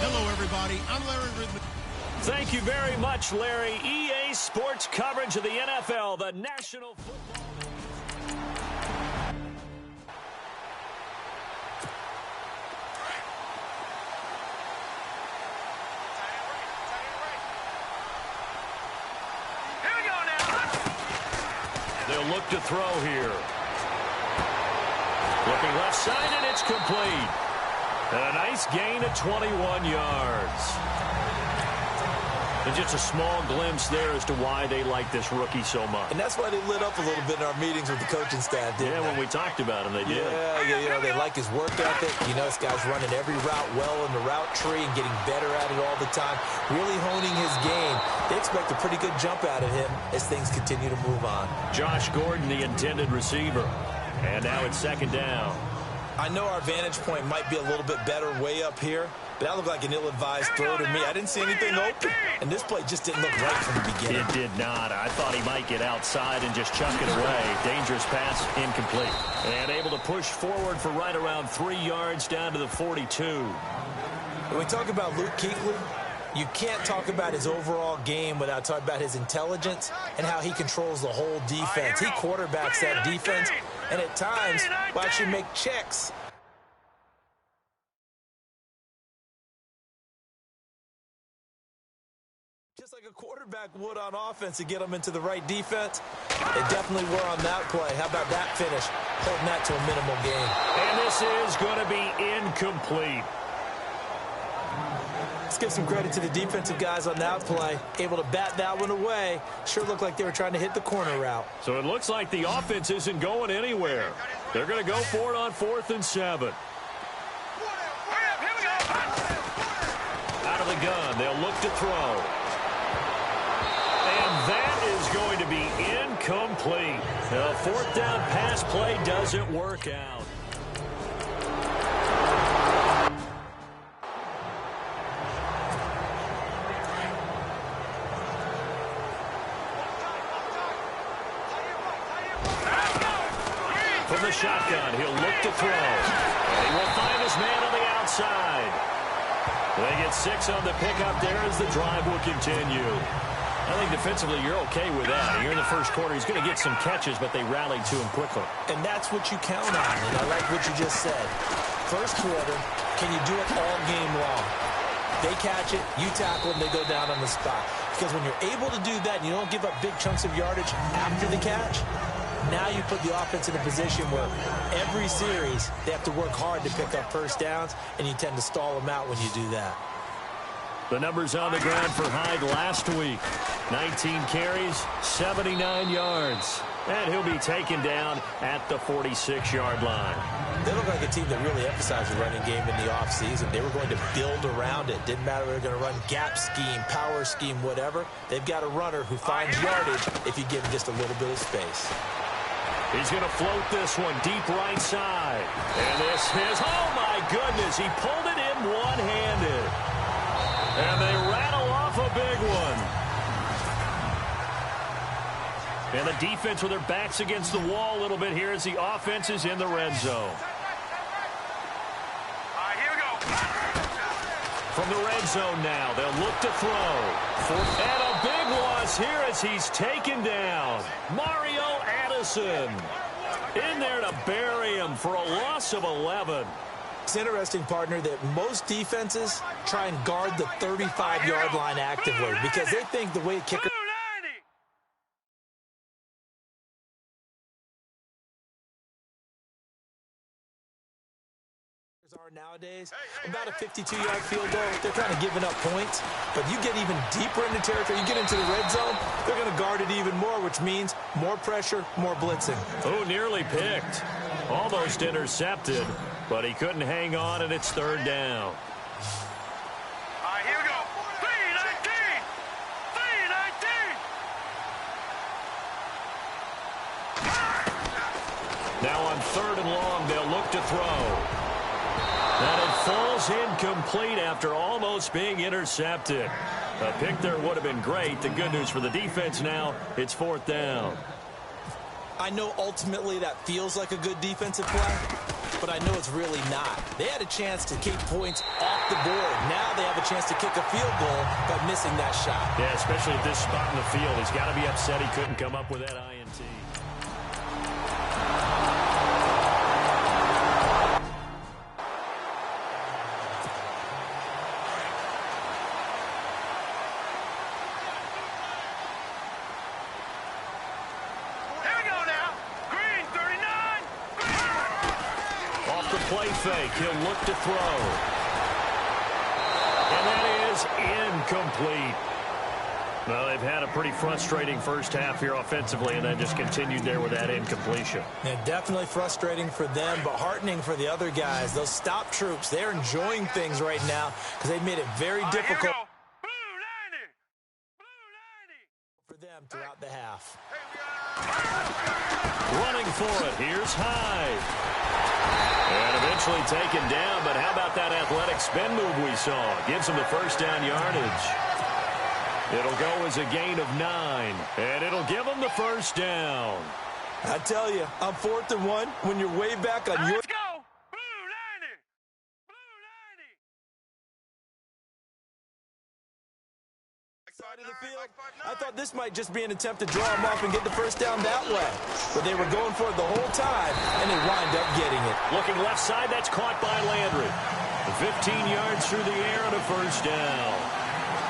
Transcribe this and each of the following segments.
Hello, everybody. I'm Larry Ridley. Thank you very much, Larry. EA Sports coverage of the NFL, the National Football League. Here we go now. They'll look to throw here. Looking left side, and it's complete. And a nice gain of 21 yards. And just a small glimpse there as to why they like this rookie so much. And that's why they lit up a little bit in our meetings with the coaching staff, didn't they? Yeah, when we talked about him, they did. Yeah, you know, they like his work ethic. You know, this guy's running every route well in the route tree and getting better at it all the time, really honing his game. They expect a pretty good jump out of him as things continue to move on. Josh Gordon, the intended receiver. And now it's second down. I know our vantage point might be a little bit better way up here, but that looked like an ill-advised throw to me. I didn't see anything open, and this play just didn't look right from the beginning. It did not. I thought he might get outside and just chuck it away. Dangerous pass, incomplete. And able to push forward for right around 3 yards down to the 42. When we talk about Luke Kuechly, you can't talk about his overall game without talking about his intelligence and how he controls the whole defense. He quarterbacks that defense, and at times will actually make checks. Just like a quarterback would on offense to get them into the right defense. They definitely were on that play. How about that finish? Holding that to a minimal gain. And this is going to be incomplete. Let's give some credit to the defensive guys on that play. Able to bat that one away. Sure looked like they were trying to hit the corner route. So it looks like the offense isn't going anywhere. They're going to go for it on 4th and 7. Out of the gun, they'll look to throw. And that is going to be incomplete. The 4th down pass play doesn't work out. From the shotgun, he'll look to throw. And he will find his man on the outside. They get 6 on the pickup there as the drive will continue. I think defensively you're okay with that. Here in the first quarter, he's going to get some catches, but they rallied to him quickly. And that's what you count on, and I like what you just said. First quarter, can you do it all game long? They catch it, you tackle them, they go down on the spot. Because when you're able to do that and you don't give up big chunks of yardage after the catch, now you put the offense in a position where every series they have to work hard to pick up first downs, and you tend to stall them out when you do that. The numbers on the ground for Hyde last week. 19 carries, 79 yards. And he'll be taken down at the 46-yard line. They look like a team that really emphasized the running game in the offseason. They were going to build around it. Didn't matter if they were going to run gap scheme, power scheme, whatever. They've got a runner who finds yardage if you give him just a little bit of space. He's going to float this one deep right side. And this is, oh my goodness, he pulled it in one-handed. And they rattle off a big one. And the defense with their backs against the wall a little bit here as the offense is in the red zone. Here we go. From the red zone now, they'll look to throw. And a big loss here as he's taken down. Mario Addison in there to bury him for a loss of 11. It's interesting, partner, that most defenses try and guard the 35-yard line actively because they think the way kickers are nowadays, about a 52-yard field goal, they're kind of giving up points. But you get even deeper into territory, you get into the red zone, they're going to guard it even more, which means more pressure, more blitzing. Oh, nearly picked. Almost intercepted, but he couldn't hang on, and it's 3rd down. Here we go. 3-19. 3-19. Now on 3rd and long, they'll look to throw. And it falls incomplete after almost being intercepted. A pick there would have been great. The good news for the defense now, it's 4th down. I know ultimately that feels like a good defensive play, but I know it's really not. They had a chance to keep points off the board. Now they have a chance to kick a field goal by missing that shot. Yeah, especially at this spot in the field. He's got to be upset he couldn't come up with that INT. Play fake. He'll look to throw. And that is incomplete. Well, they've had a pretty frustrating first half here offensively, and then just continued there with that incompletion. Yeah, definitely frustrating for them, but heartening for the other guys. Those stop troops, they're enjoying things right now because they've made it very difficult for them throughout the half. Running for it. Here's Hyde. And eventually taken down, but how about that athletic spin move we saw? Gives him the first down yardage. It'll go as a gain of 9, and it'll give him the first down. I tell you, on 4th and 1, when you're way back on your... Let's go! Blue 90! Blue 90! Side of the field. I thought this might just be an attempt to draw him off and get the first down that way. But they were going for it the whole time, and they wind up getting it. Looking left side, that's caught by Landry. 15 yards through the air and a first down.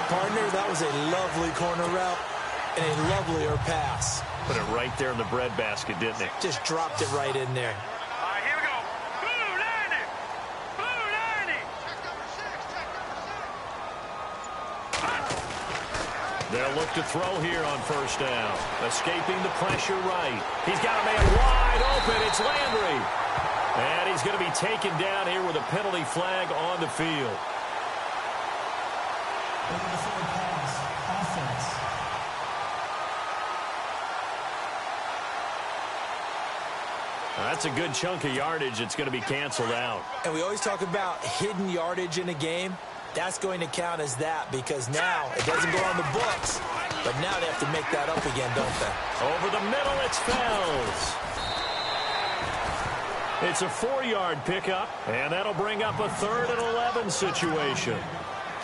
Partner, that was a lovely corner route and a lovelier pass. Put it right there in the bread basket, didn't it? Just dropped it right in there. All right, here we go. Blue 90! Blue 90! They'll look to throw here on first down. Escaping the pressure right. He's got a man wide open. It's Landry. And he's going to be taken down here with a penalty flag on the field. That's a good chunk of yardage. It's going to be canceled out. And we always talk about hidden yardage in a game. That's going to count as that because now it doesn't go on the books, but now they have to make that up again, don't they? Over the middle, it's Fells. It's a 4-yard pickup, and that'll bring up a 3rd and 11 situation.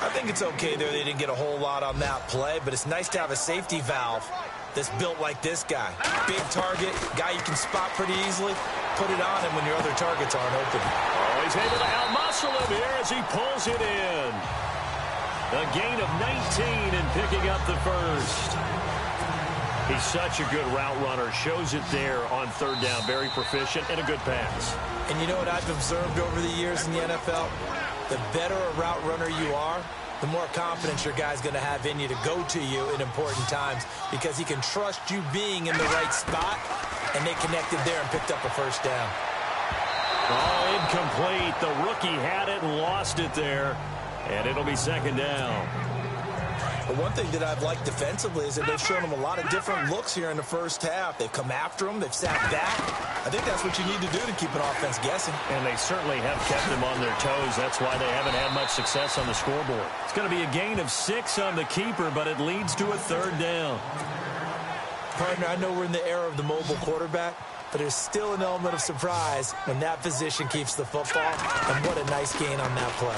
I think it's okay there. They didn't get a whole lot on that play, but it's nice to have a safety valve that's built like this guy. Big target, guy you can spot pretty easily. Put it on him when your other targets aren't open. Oh, he's able to outmuscle him here as he pulls it in. A gain of 19 and picking up the first. He's such a good route runner. Shows it there on 3rd down. Very proficient and a good pass. And you know what I've observed over the years in the NFL? The better a route runner you are, the more confidence your guy's going to have in you to go to you in important times because he can trust you being in the right spot, and they connected there and picked up a first down. Oh, incomplete. The rookie had it and lost it there, and it'll be 2nd down. But one thing that I've liked defensively is that they've shown him a lot of different looks here in the first half. They've come after him. They've sat back. I think that's what you need to do to keep an offense guessing. And they certainly have kept them on their toes. That's why they haven't had much success on the scoreboard. It's going to be a gain of 6 on the keeper, but it leads to a 3rd down. Partner, I know we're in the era of the mobile quarterback, but there's still an element of surprise when that position keeps the football. And what a nice gain on that play.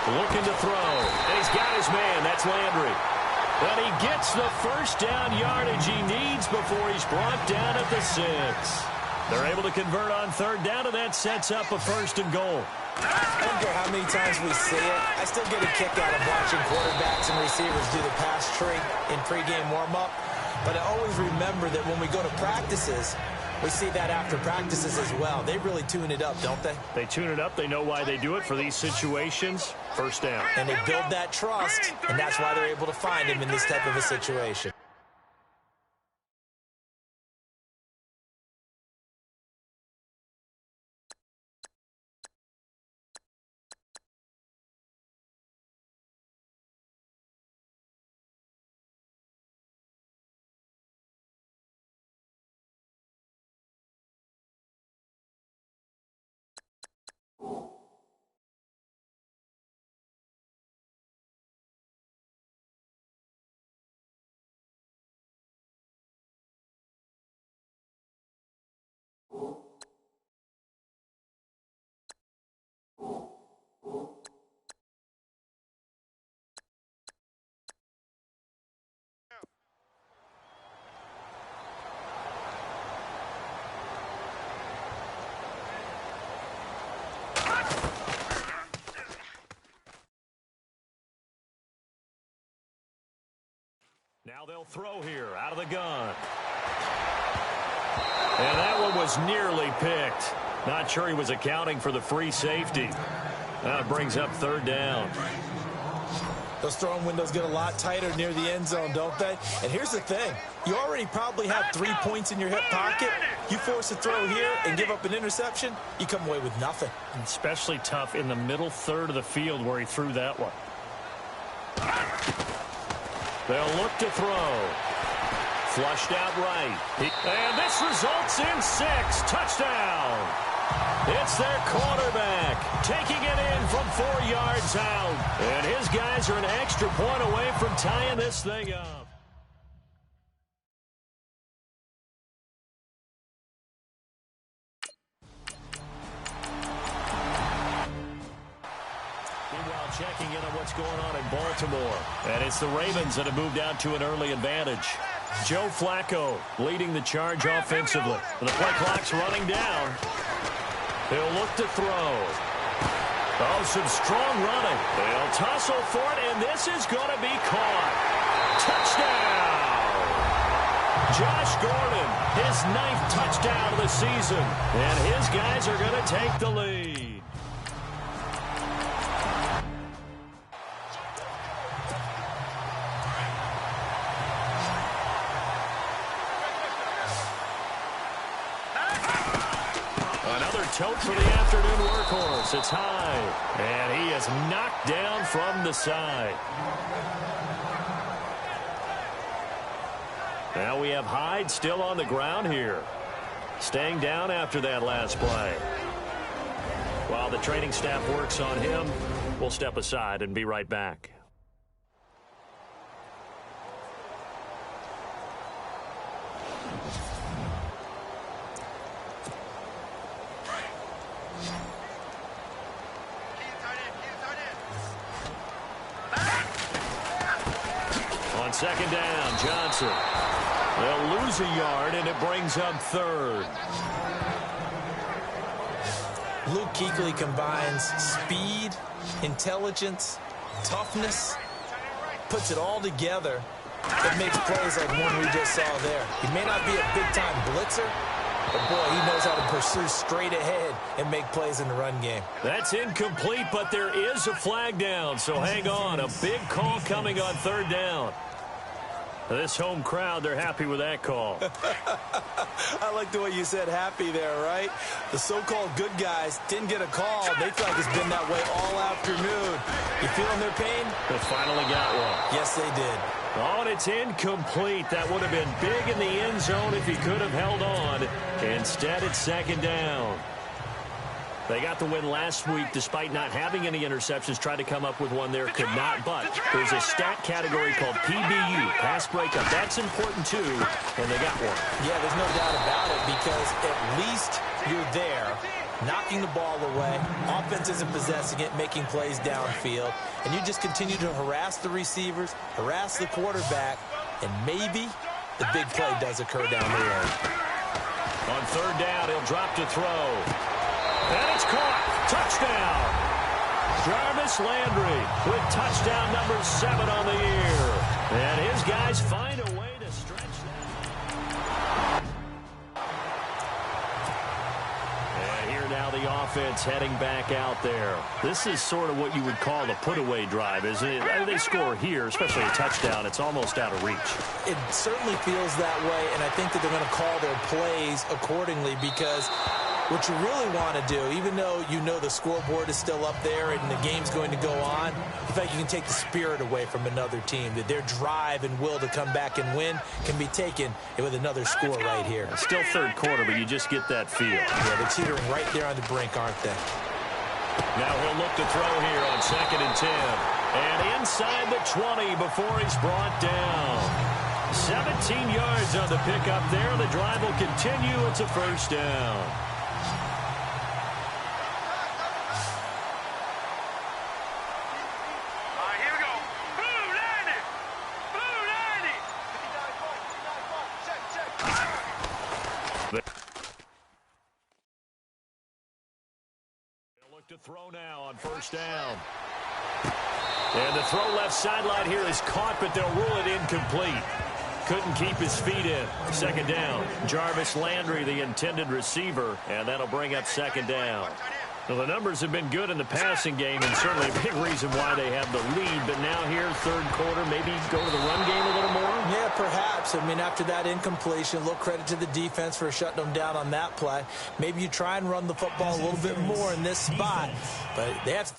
Looking to throw. And he's got his man. That's Landry. And he gets the first down yardage he needs before he's brought down at the 6. They're able to convert on 3rd down, and that sets up a 1st and goal. I don't care how many times we see it. I still get a kick out of watching quarterbacks and receivers do the pass tree in pregame warm-up. But I always remember that when we go to practices, we see that after practices as well. They really tune it up, don't they? They tune it up. They know why they do it for these situations. First down. And they build that trust, and that's why they're able to find him in this type of a situation. Now they'll throw here out of the gun. And that one was nearly picked. Not sure he was accounting for the free safety. That brings up third down. Those throwing windows get a lot tighter near the end zone, don't they? And here's the thing. You already probably have 3 points in your hip pocket. You force a throw here and give up an interception, you come away with nothing. Especially tough in the middle third of the field where he threw that one. They'll look to throw. Flushed out right. And this results in 6. Touchdown. It's their quarterback taking it in from 4 yards out. And his guys are an extra point away from tying this thing up. Meanwhile, checking in on what's going on in Baltimore. And it's the Ravens that have moved out to an early advantage. Joe Flacco leading the charge offensively. The play clock's running down. He'll look to throw. Oh, some strong running. They'll tussle for it, and this is going to be caught. Touchdown! Josh Gordon, his 9th touchdown of the season. And his guys are going to take the lead. Tote for the afternoon workhorse. It's high. And he is knocked down from the side. Now we have Hyde still on the ground here. Staying down after that last play. While the training staff works on him, we'll step aside and be right back. Second down, Johnson. They'll lose a yard, and it brings up 3rd. Luke Kuechly combines speed, intelligence, toughness, puts it all together. It makes plays like one we just saw there. He may not be a big-time blitzer, but, boy, he knows how to pursue straight ahead and make plays in the run game. That's incomplete, but there is a flag down, so hang on. A big call coming on 3rd down. This home crowd, they're happy with that call. I like the way you said happy there, right? The so-called good guys didn't get a call. They feel like it's been that way all afternoon. You feeling their pain? They finally got one. Yes, they did. Oh, and it's incomplete. That would have been big in the end zone if he could have held on. Instead, it's 2nd down. They got the win last week despite not having any interceptions. Tried to come up with one there, could not. But there's a stat category called PBU, pass breakup. That's important too, and they got one. Yeah, there's no doubt about it because at least you're there, knocking the ball away. Offense isn't possessing it, making plays downfield. And you just continue to harass the receivers, harass the quarterback, and maybe the big play does occur down the road. On 3rd down, he'll drop to throw. And it's caught. Touchdown. Jarvis Landry with touchdown number 7 on the year. And his guys find a way to stretch that. And here now the offense heading back out there. This is sort of what you would call a put-away drive, isn't it? I mean, they score here, especially a touchdown. It's almost out of reach. It certainly feels that way, and I think that they're going to call their plays accordingly because what you really want to do, even though you know the scoreboard is still up there and the game's going to go on, you think you can take the spirit away from another team, that their drive and will to come back and win can be taken with another score right here. Still 3rd quarter, but you just get that feel. Yeah, they're teetering right there on the brink, aren't they? Now he'll look to throw here on 2nd and 10. And inside the 20 before he's brought down. 17 yards on the pickup there. The drive will continue. It's a 1st down. To throw now on 1st down. And the throw left sideline here is caught, but they'll rule it incomplete. couldn't keep his feet in. Second down. Jarvis Landry, the intended receiver, and that'll bring up second down. Well, the numbers have been good in the passing game, and certainly a big reason why they have the lead. But now here, third quarter, maybe go to the run game a little more? Yeah, perhaps. I mean, after that incompletion, a little credit to the defense for shutting them down on that play. Maybe you try and run the football a little bit more in this spot, but they have